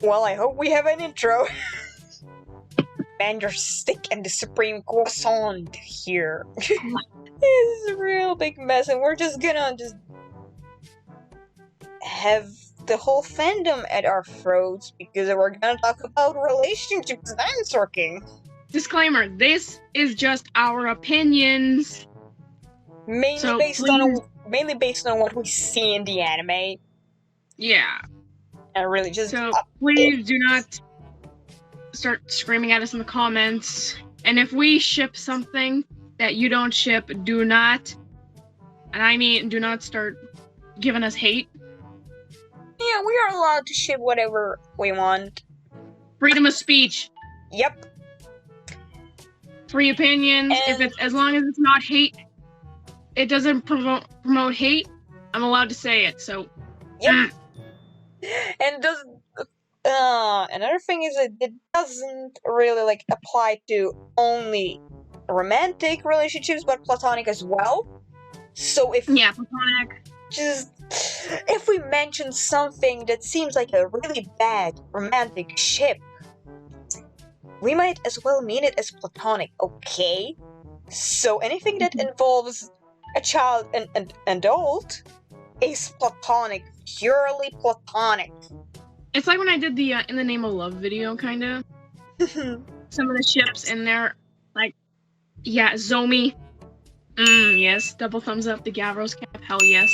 Well, I hope we have an intro. Bender Stick and the Supreme Croissant here. This is a real big mess, and we're just gonna have the whole fandom at our throats because we're gonna talk about relationships in Dinosaur King. Disclaimer, this is just our opinions. Mainly based on what we see in the anime. Yeah. And really just... So, please do not start screaming at us in the comments. And if we ship something that you don't ship, do not, and I mean do not start giving us hate. Yeah, we are allowed to ship whatever we want. Freedom of speech. Yep. Free opinions. If it's as long as it's not hate, it doesn't promote hate, I'm allowed to say it. So. Yep. And another thing is that it doesn't really apply to only romantic relationships, but platonic as well. So if platonic. If we mention something that seems like a really bad romantic ship, we might as well mean it as platonic, okay? So anything that involves a child and an adult is platonic, purely platonic. It's like when I did the In the Name of Love video, kind of. Some of the ships in there, Zomi. Yes, double thumbs up. The Gavros cap, hell yes.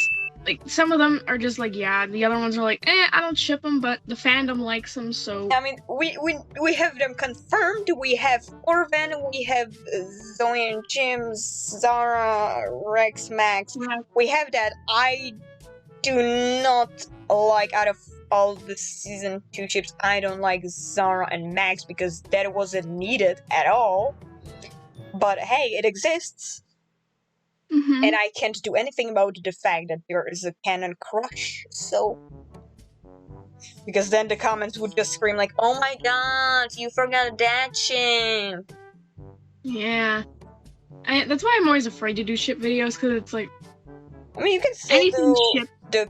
Some of them are just the other ones are I don't ship them, but the fandom likes them, so... I mean, we have them confirmed. We have Orvan, we have Zoe and Jim, Zara, Rex, Max. Yeah. We have that. I do not like, out of all the Season 2 ships, I don't like Zara and Max because that wasn't needed at all. But hey, it exists. And I can't do anything about the fact that there is a canon crush, so... Because then the comments would just scream oh my god, you forgot that ship! Yeah. That's why I'm always afraid to do ship videos, because it's I mean, you can still do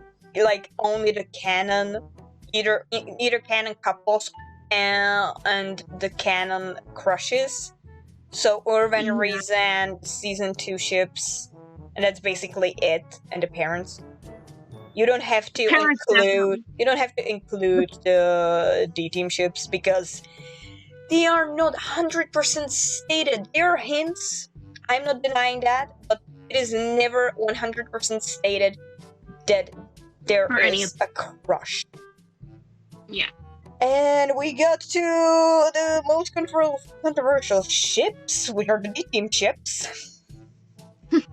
only the canon, either canon couples and the canon crushes. So Urban, Rizan, Season 2 ships, and that's basically it, and the parents. You don't have to include the D-Team ships because they are not 100% stated. There are hints, I'm not denying that, but it is never 100% stated that there is a crush. Yeah. And we got to the most controversial ships, which are the D-Team ships.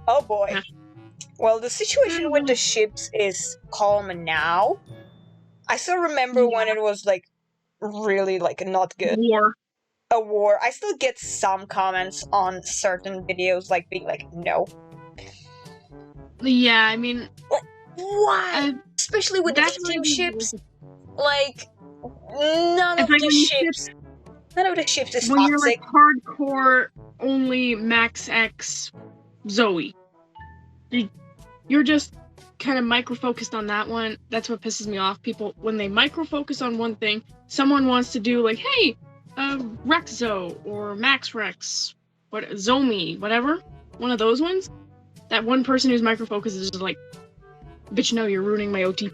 Oh boy. Well, the situation with the ships is calm now. I still remember when it was really not good. A war. I still get some comments on certain videos being no. Yeah, I mean... Why? Especially with the D-Team ships. None of the ships is when toxic. You're hardcore only Max X Zoe. You're just kind of micro-focused on that one. That's what pisses me off. People, when they micro-focus on one thing, someone wants to do hey, Rexzo or Max Rex, Zomi, whatever. One of those ones. That one person who's micro-focused is just bitch, no, you're ruining my OT.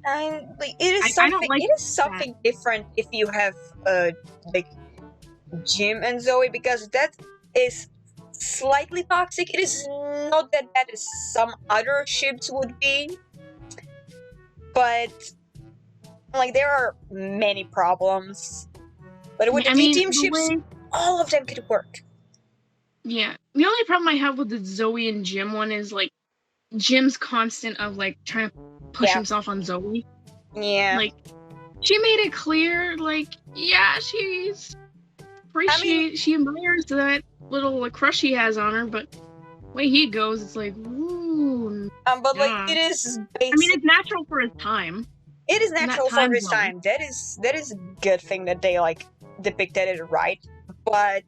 It is something different if you have Jim and Zoe, because that is slightly toxic. It is not that bad as some other ships would be, but there are many problems. But with the D-Team ships, all of them could work. Yeah, the only problem I have with the Zoe and Jim one is Jim's constant of trying to push himself on Zoe. Yeah. She made it clear, she's she admires that little crush he has on her, but the way he goes, it's ooh. But it is it's natural for his time. It is natural for his time. That is a good thing that they depicted it right. But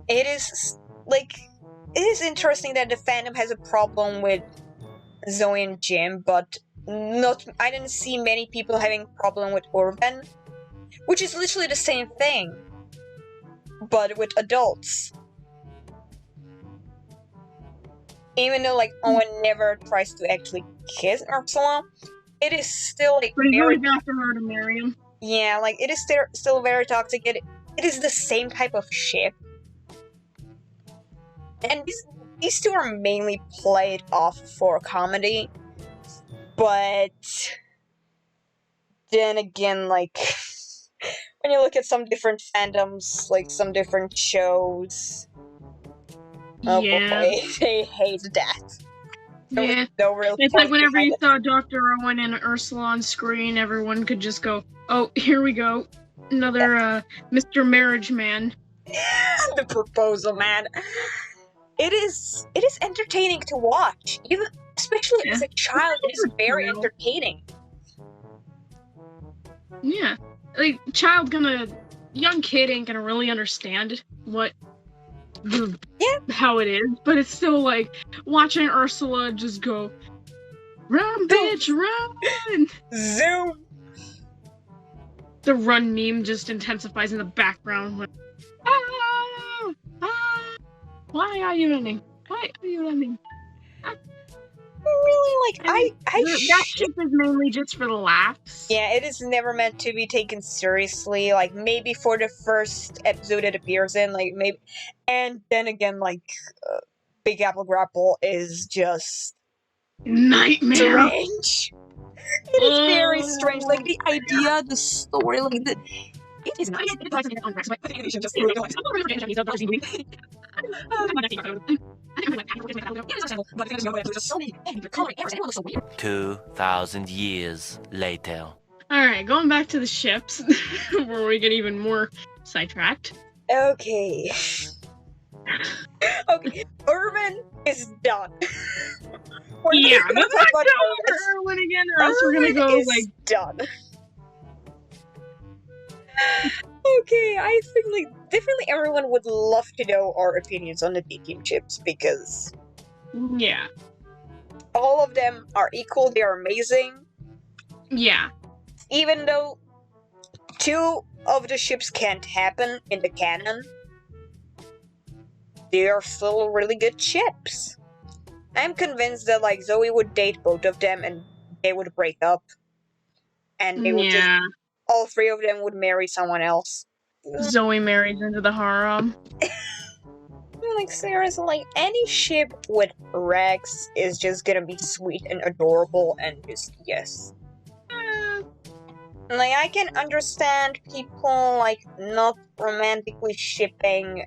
it is it is interesting that the fandom has a problem with Zoe and Jim, but I didn't see many people having problem with Urban, which is literally the same thing, but with adults. Even though like Owen never tries to actually kiss Ursula, it is still like But he's very always after her to marry him. yeah, like it is still very toxic. It is the same type of ship, and these two are mainly played off for comedy, but then again, like when you look at some different fandoms, like some different shows, oh Yeah. boy, they hate that. There was Yeah. no real It's point like whenever behind you it. saw Dr. Owen and Ursula on screen, everyone could just go, oh, here we go. Another Mr. Marriage Man. The proposal, man. It is entertaining to watch, even especially as a child. It is very entertaining. Yeah. Like, young kid ain't gonna really understand how it is, but it's still like watching Ursula just go, run, bitch, run! Zoom! The run meme just intensifies in the background. Like, ah, ah, why are you running? Why are you running? Really, like, that ship is mainly just for the laughs. Yeah, it is never meant to be taken seriously. Like, maybe for the first episode it appears in, like, maybe. And then again, like, Big Apple Grapple is just. Nightmare! Strange! It is very strange. Like, the idea, the story, like, the. It is nice. Just 2,000 years later. Alright, going back to the ships, where we get even more sidetracked. Okay. Okay, Irvin is done. Yeah, let's not go over Irwin again, or else we're gonna go, like... done. Okay, I think, like, definitely everyone would love to know our opinions on the D-Team chips, because... Yeah. All of them are equal, they are amazing. Yeah. Even though 2 of the ships can't happen in the canon, they are still really good ships. I'm convinced that, like, Zoe would date both of them and they would break up. And they would just... all 3 of them would marry someone else. Zoe marries into the harem. Like, seriously, like, any ship with Rex is just gonna be sweet and adorable and just, yes. Like, I can understand people, like, not romantically shipping,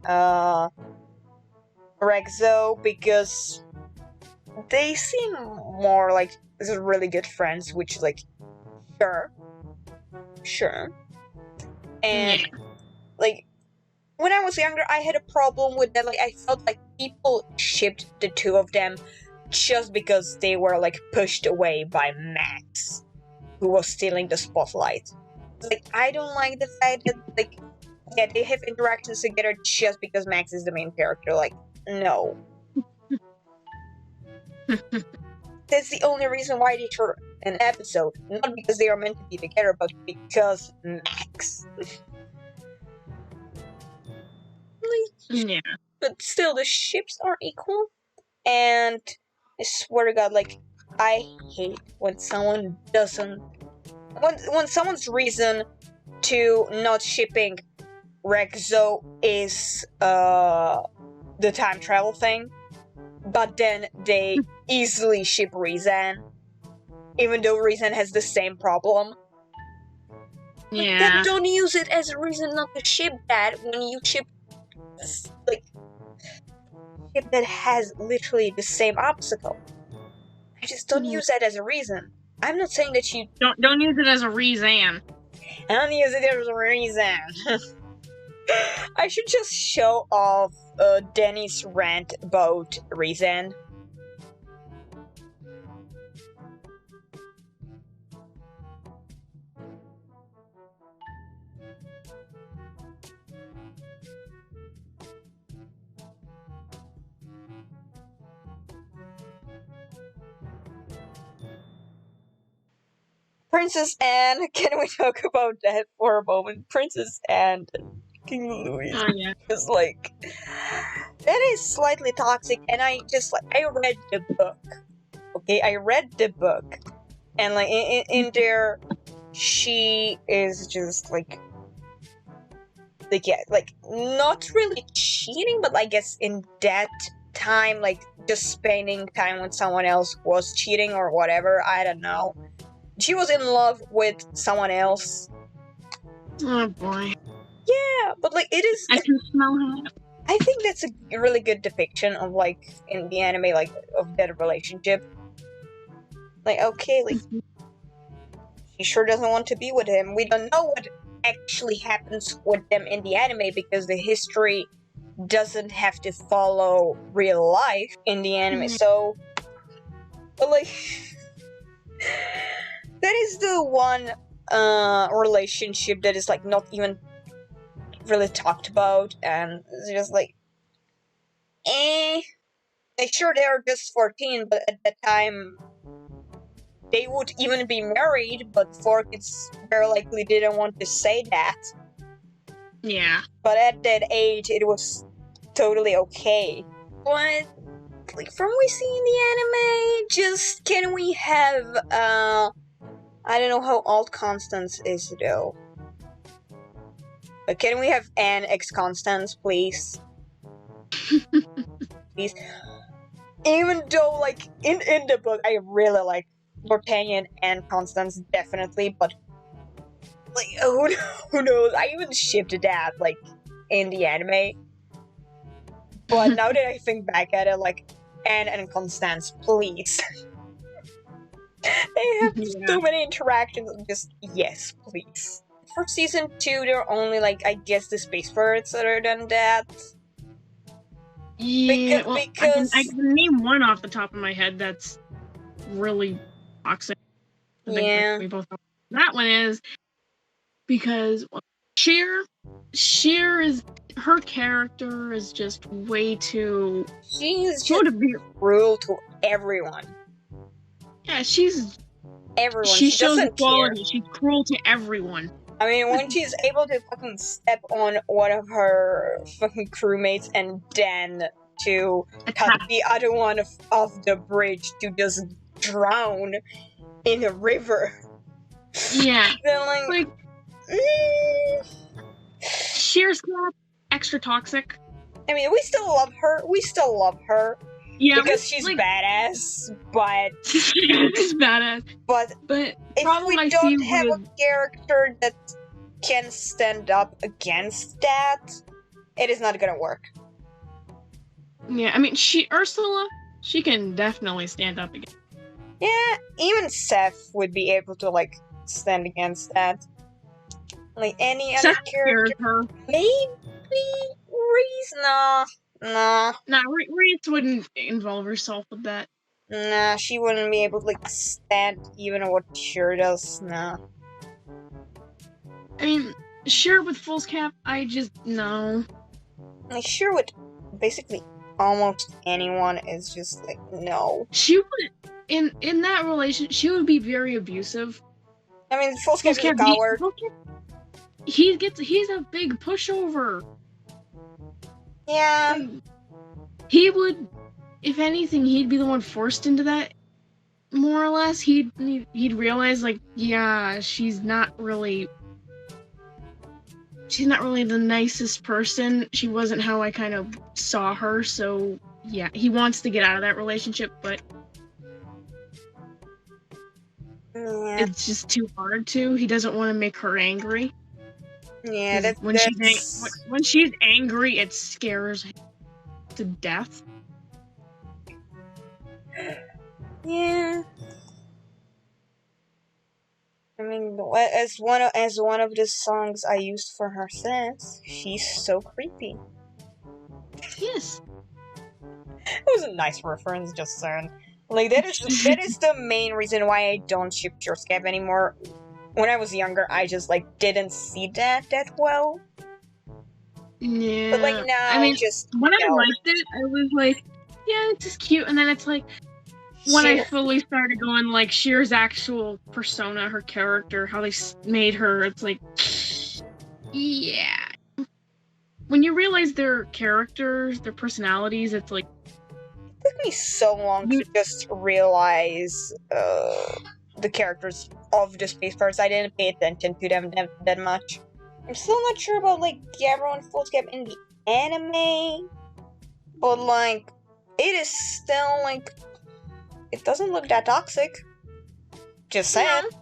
Rexo because they seem more like really good friends, which, like, sure. And, like, when I was younger, I had a problem with that. Like, I felt like people shipped the 2 of them just because they were, like, pushed away by Max, who was stealing the spotlight. Like, I don't like the fact that, like, yeah, they have interactions together just because Max is the main character. Like, no. That's the only reason why they shot an episode. Not because they are meant to be together, but because Max. Yeah. But still, the ships are equal. And I swear to God, like, I hate when someone doesn't... When someone's reason to not shipping Rexo is, the time travel thing. But then they easily ship Rezan. Even though Rezan has the same problem. Yeah. But then don't use it as a reason not to ship that when you ship, like, ship that has literally the same obstacle. I just don't use that as a reason. I'm not saying that you... Don't use it as a reason. I don't use it as a reason. I should just show off Danny's rant about Rezan. Princess Anne, can we talk about that for a moment? Princess Anne, King Louis Oh yeah. is like, that is slightly toxic, and I read the book. Okay, I read the book, and like in there, she is just like yeah, like not really cheating, but I guess in that time, like just spending time with someone else was cheating or whatever. I don't know. She was in love with someone else. Oh boy. Yeah, but like it is. I can smell her. I think that's a really good depiction of like in the anime, like of that relationship. Like okay, like she sure doesn't want to be with him. We don't know what actually happens with them in the anime because the history doesn't have to follow real life in the anime. So, but like that is the one relationship that is like not even really talked about, and it's just like like sure they're just 14, but at that time they would even be married, but 4 kids very likely didn't want to say that. Yeah. But at that age it was totally okay. But like from we see in the anime, just can we have I don't know how old Constance is though. But can we have Anne X Constance, please? Please. Even though like in the book I really like D'Artagnan and Constance definitely, but like who knows? I even shipped that like in the anime. But now that I think back at it, like Anne and Constance, please. They have so many interactions. Just yes, please. For season 2, there are only like I guess the space birds other than that. Yeah. Because I can name one off the top of my head that's really toxic. I think yeah. we both know what that one is because Sheer is her character is just way too. She's just cruel to everyone. Yeah, she's everyone. She shows doesn't equality. care. She's cruel to everyone. I mean, when she's able to fucking step on one of her fucking crewmates and then to cut the other one off the bridge to just drown in a river. Yeah. Then like Sheer's not extra toxic. I mean, we still love her. Yeah, because she's badass, but she's badass. But if we don't have a character that can stand up against that, it is not gonna work. Yeah, I mean, Ursula, she can definitely stand up against. Yeah, even Seth would be able to like stand against that. Like any other character, maybe Reese. Nah, Reese wouldn't involve herself with that. Nah, she wouldn't be able to like stand even what Sheer does. Nah. I mean, Sheer with foolscap, I just no. Like Sheer with basically almost anyone is just like no. She would in that relation. She would be very abusive. I mean, foolscap is a coward. He's a big pushover. Yeah. He would, if anything, he'd be the one forced into that. More or less, he'd realize like, yeah, she's not really the nicest person. She wasn't how I kind of saw her. So yeah, he wants to get out of that relationship, but it's just too hard to. He doesn't want to make her angry. Yeah, when she's angry, it scares him to death. Yeah. I mean, as one of the songs I used for her says, she's so creepy. Yes. It was a nice reference, just saying. Like that is the main reason why I don't ship Purescap anymore. When I was younger, I just like didn't see that well. Yeah. But like now, I mean, just when I liked it, I was like, yeah, it's just cute. And then it's like, when I fully started going, like, Sheer's actual persona, her character, how they made her, it's like, yeah. When you realize their characters, their personalities, it's like... It took me so long to just realize the characters of the Space Pirates. I didn't pay attention to them that much. I'm still not sure about, like, Gabbro and Foolscap in the anime, but, like, it is still, like, it doesn't look that toxic. Just saying. No.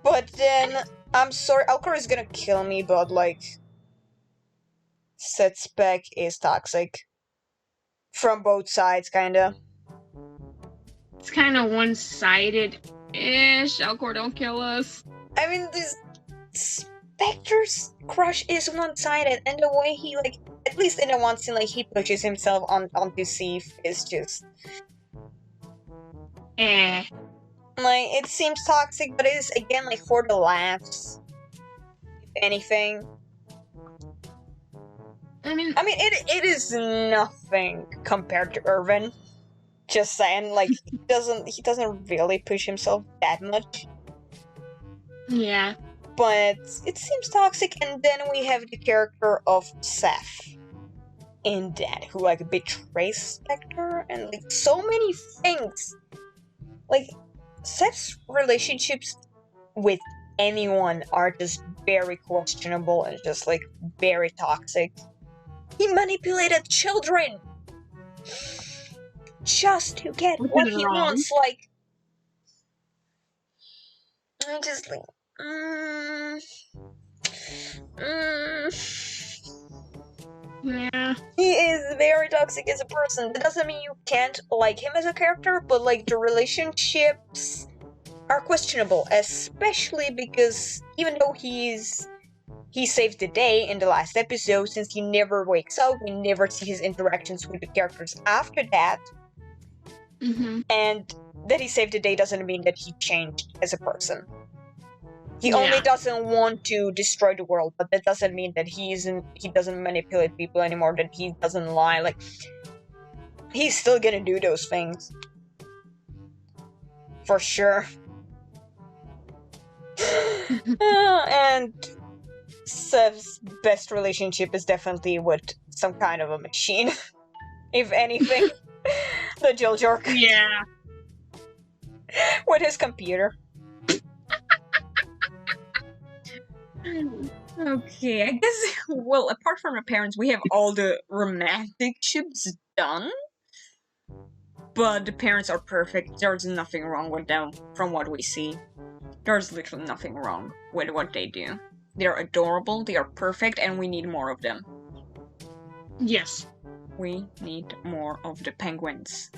But then, I'm sorry, Alcor is gonna kill me, but, like, set spec is toxic. From both sides, kinda. It's kind of one-sided-ish. Alcor, don't kill us. I mean, this Spectre's crush is one-sided, and the way he, like, at least in the one scene, like, he pushes himself onto Sif is just... Eh. Like, it seems toxic, but it is, again, like, for the laughs. If anything. I mean, it is nothing compared to Irvin. Just saying, like, he doesn't really push himself that much. yeah. But it seems toxic, and then we have the character of Seth in that, who, like, betrays Spectre, and, like, so many things. Like, Seth's relationships with anyone are just very questionable and just, like, very toxic. He manipulated children! Just to get Which what is he wrong. wants, like... I just, like... Yeah. He is very toxic as a person. That doesn't mean you can't like him as a character, but, like, the relationships are questionable, especially because even though he saved the day in the last episode, since he never wakes up, we never see his interactions with the characters after that, Mm-hmm. and that he saved the day doesn't mean that he changed as a person. He only doesn't want to destroy the world, but that doesn't mean that he doesn't manipulate people anymore, that he doesn't lie, like, he's still gonna do those things. For sure. And Seth's best relationship is definitely with some kind of a machine. If anything. The Jill Jerk. Yeah. With his computer. Okay, I guess, well, apart from the parents, we have all the romantic ships done. But the parents are perfect. There's nothing wrong with them, from what we see. There's literally nothing wrong with what they do. They're adorable, they are perfect, and we need more of them. Yes. We need more of the penguins.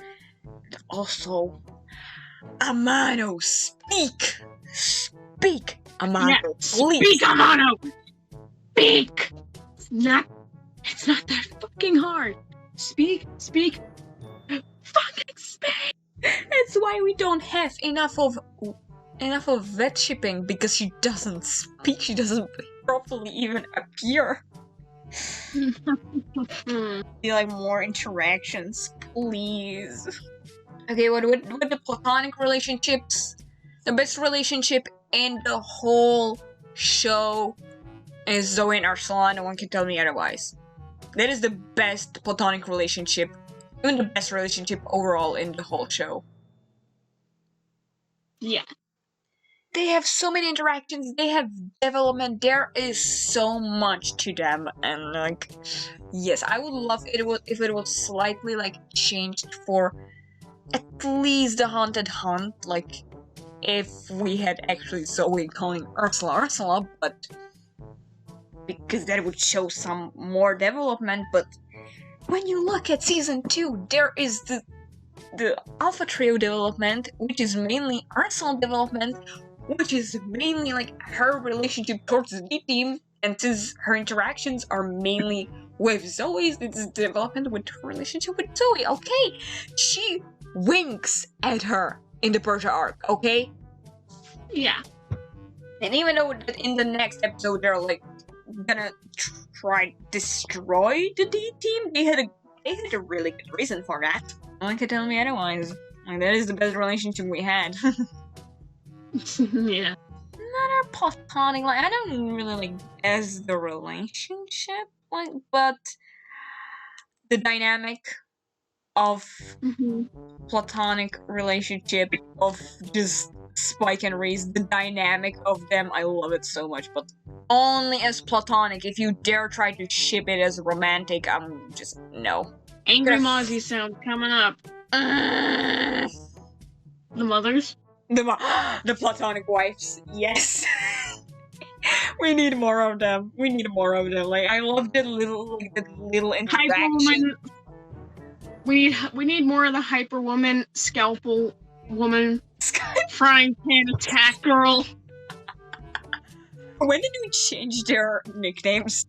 And also, Amano, speak! Speak! Amano, Yeah, please! Speak, Amano! Speak! It's not that fucking hard. Speak. Fucking speak! That's why we don't have enough of vet shipping, because she doesn't speak, she doesn't properly even appear. Be like more interactions, please. Okay, what with the platonic relationships, the best relationship in the whole show is Zoe and Ursula. No one can tell me otherwise. That is the best platonic relationship, even the best relationship overall in the whole show. Yeah. They have so many interactions, they have development, there is so much to them, and, like, yes, I would love it if it was slightly, like, changed for at least the Haunted Hunt, like, if we had actually Zoe calling Ursula, but because that would show some more development, but when you look at Season 2, there is the Alpha Trio development, which is mainly Ursula development, which is mainly, like, her relationship towards the D-Team, and since her interactions are mainly with Zoe's, it's development with her relationship with Zoe, okay? She winks at her in the Persia arc, okay? Yeah. And even though in the next episode they're, like, gonna try destroy the D-Team, they had a really good reason for that. one can tell me otherwise. Like, that is the best relationship we had. Yeah. Not a platonic, like, I don't really like as the relationship, like, but the dynamic of platonic relationship of just Spike and Reese, the dynamic of them, I love it so much, but only as platonic. If you dare try to ship it as romantic, I'm just, no. Angry Gonna Mozzie sound coming up. The The mothers? the platonic wives, yes. We need more of them. We need more of them. Like, I love the little interaction. Hyper-woman. We need more of the hyper-woman, scalpel woman, frying pan attack girl. When did we change their nicknames?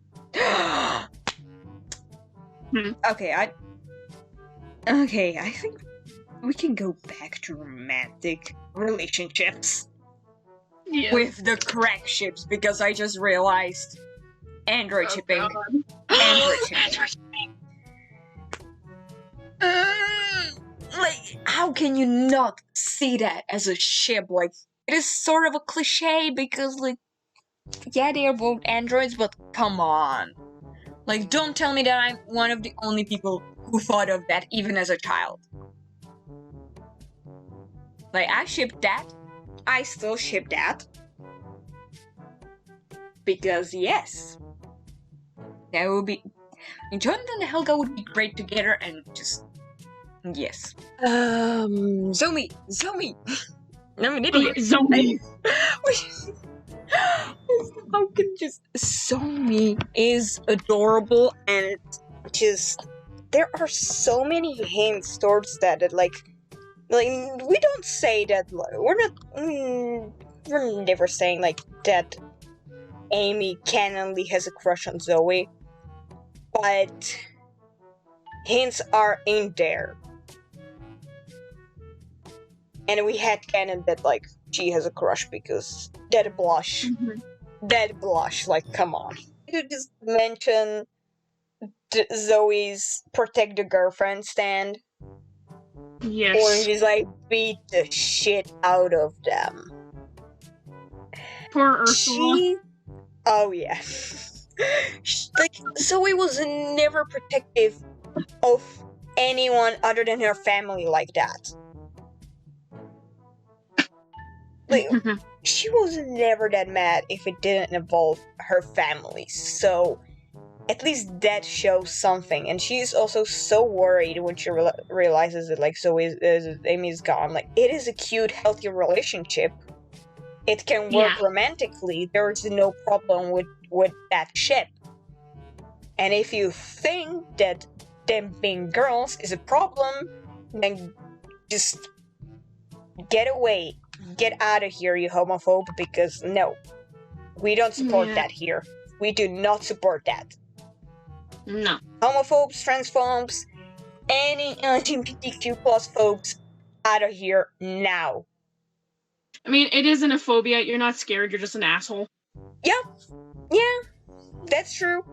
Okay, I think we can go back to romantic relationships with the crack ships, because I just realized Android shipping. Android shipping. Like, how can you not see that as a ship? Like, it is sort of a cliche because, like, yeah, they are both androids, but come on. Like, don't tell me that I'm one of the only people who thought of that even as a child. Like, I shipped that. I still ship that. Because, yes. That would be... Jonathan and Helga would be great together, and just... Yes. Zomi! I'm an idiot. Zomi! How can just... Zomi is adorable, and just... There are so many hints towards that, like, we don't say that, like, we're never saying, like, that Amy canonly has a crush on Zoe, but hints are in there. And we had canon that, like, she has a crush because that blush, like, come on. You just mention Zoe's protect the girlfriend stand. Yes. Or just, like, beat the shit out of them. Poor Ursula. Oh, yeah. Like, Zoe was never protective of anyone other than her family like that. Like, she was never that mad if it didn't involve her family, so at least that shows something. And she's also so worried when she realizes that, like, Amy's gone. Like, it is a cute, healthy relationship. It can work romantically. There is no problem with that ship. And if you think that them being girls is a problem, then just get away. Get out of here, you homophobe, because no. We don't support that here. We do not support that. No. Homophobes, transphobes, any LGBTQ plus folks, out of here now. I mean, it isn't a phobia. You're not scared. You're just an asshole. Yeah, that's true.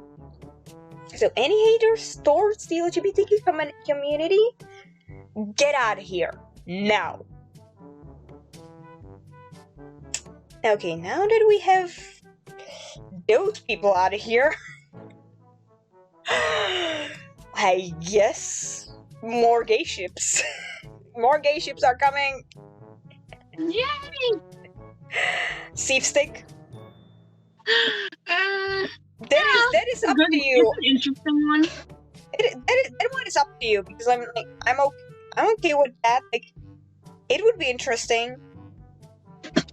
So, any haters towards the LGBTQ community, get out of here now. Okay, now that we have those people out of here, I guess more gay ships. More gay ships are coming. Yay! Thief Stick. That is up to you. It's an interesting one. That one is up to you, because I'm okay with that. Like, it would be interesting.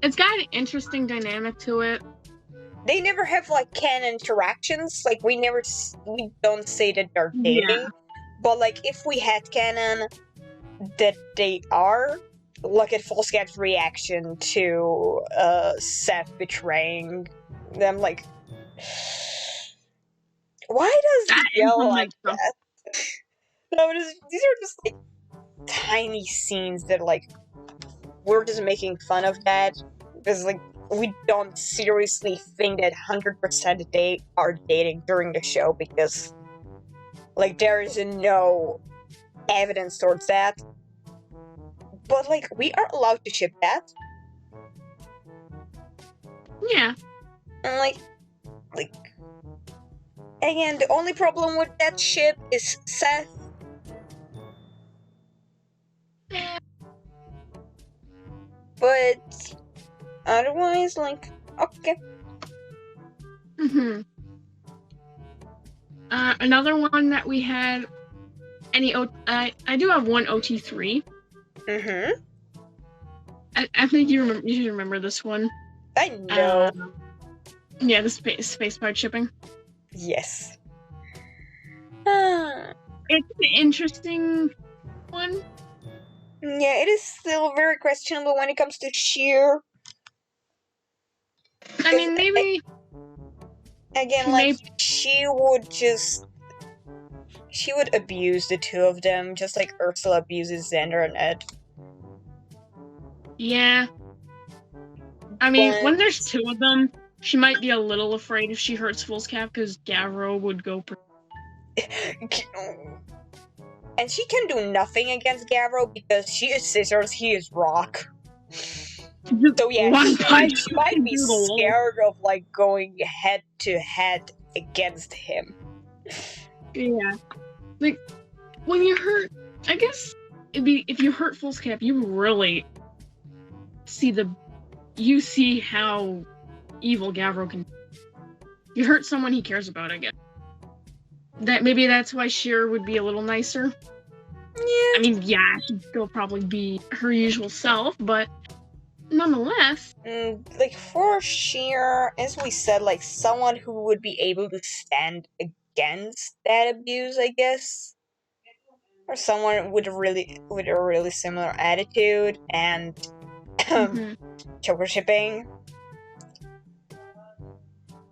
It's got an interesting dynamic to it. They never have, like, canon interactions. Like, we don't say that they're dating. Yeah. But, like, if we had canon that they are, look at Volscat's reaction to Seth betraying them. Like, why does he yell like that? No, these are just, like, tiny scenes that, like, we're just making fun of that, because, like, we don't seriously think that 100% they are dating during the show, because, like, there is no evidence towards that. But, like, we are allowed to ship that. Yeah. And, like, again, the only problem with that ship is Seth. But otherwise, like, okay. Mm-hmm. Another one that we had. I do have one OT3. Mm-hmm. I think you should remember this one. I know. Yeah, the space pod shipping. Yes. It's an interesting one. Yeah, it is still very questionable when it comes to sheer. I mean, maybe. Again, like, she would abuse the two of them, just like Ursula abuses Xander and Ed. Yeah. I mean, when there's two of them, she might be a little afraid if she hurts Fool's Cap, because Gavro would go. And she can do nothing against Gavro because she is scissors, he is rock. So yeah, she might be scared of, like, going head to head against him. Yeah. Like, when you hurt, I guess it'd be, if you hurt Fool's Cap, you really see how evil Gavro can. You hurt someone he cares about, I guess. Maybe that's why Sheer would be a little nicer. Yeah. I mean, yeah, she'd still probably be her usual self, but nonetheless. Like, for Sheer, as we said, like, someone who would be able to stand against that abuse, I guess. Or someone with a really similar attitude and choker shipping.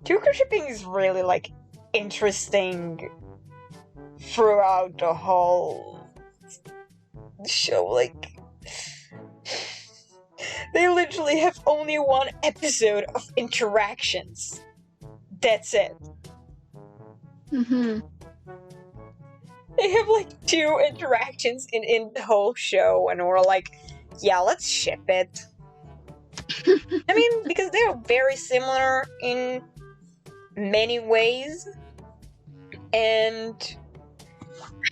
Choker shipping is really, like, interesting throughout the whole show. Like, they literally have only one episode of interactions. That's it. They have, like, 2 interactions in the whole show, and we're like, yeah, let's ship it. I mean, because they're very similar in many ways, and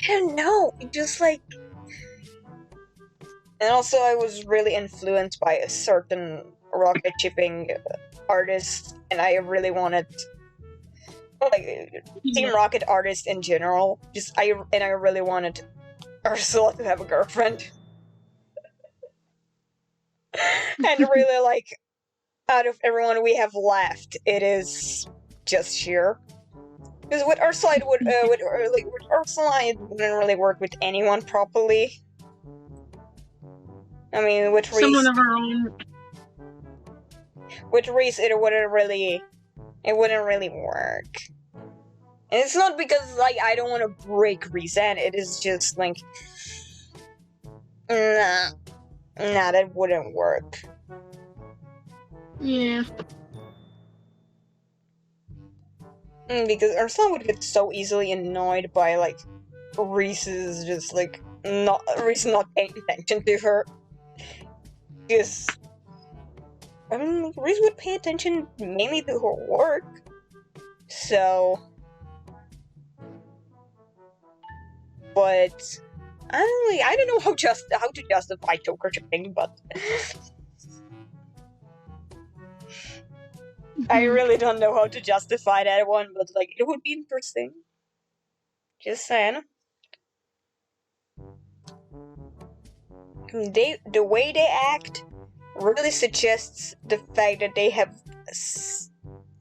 I don't know, it just, like... And also, I was really influenced by a certain rocket shipping artist, and I really wanted... like, Team Rocket artists in general. I really wanted Ursula to have a girlfriend. And really, like, out of everyone we have left, it is just Sheer. Because with Ursula, it wouldn't really work with anyone properly. I mean, with Reese... Someone of our own. With Reese, it wouldn't really work. And it's not because, like, I don't want to break Reese, and it is just, like... Nah, that wouldn't work. Yeah. Because Ursula would get so easily annoyed by, like, Reese's just, like, Reese not paying attention to her. Because... I mean, Reese would pay attention mainly to her work. So... But... I don't know how to justify choker shipping, but... I really don't know how to justify that one, but, like, it would be interesting. Just saying. The way they act really suggests the fact that they have,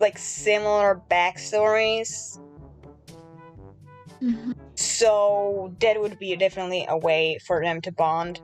like, similar backstories. So that would be definitely a way for them to bond.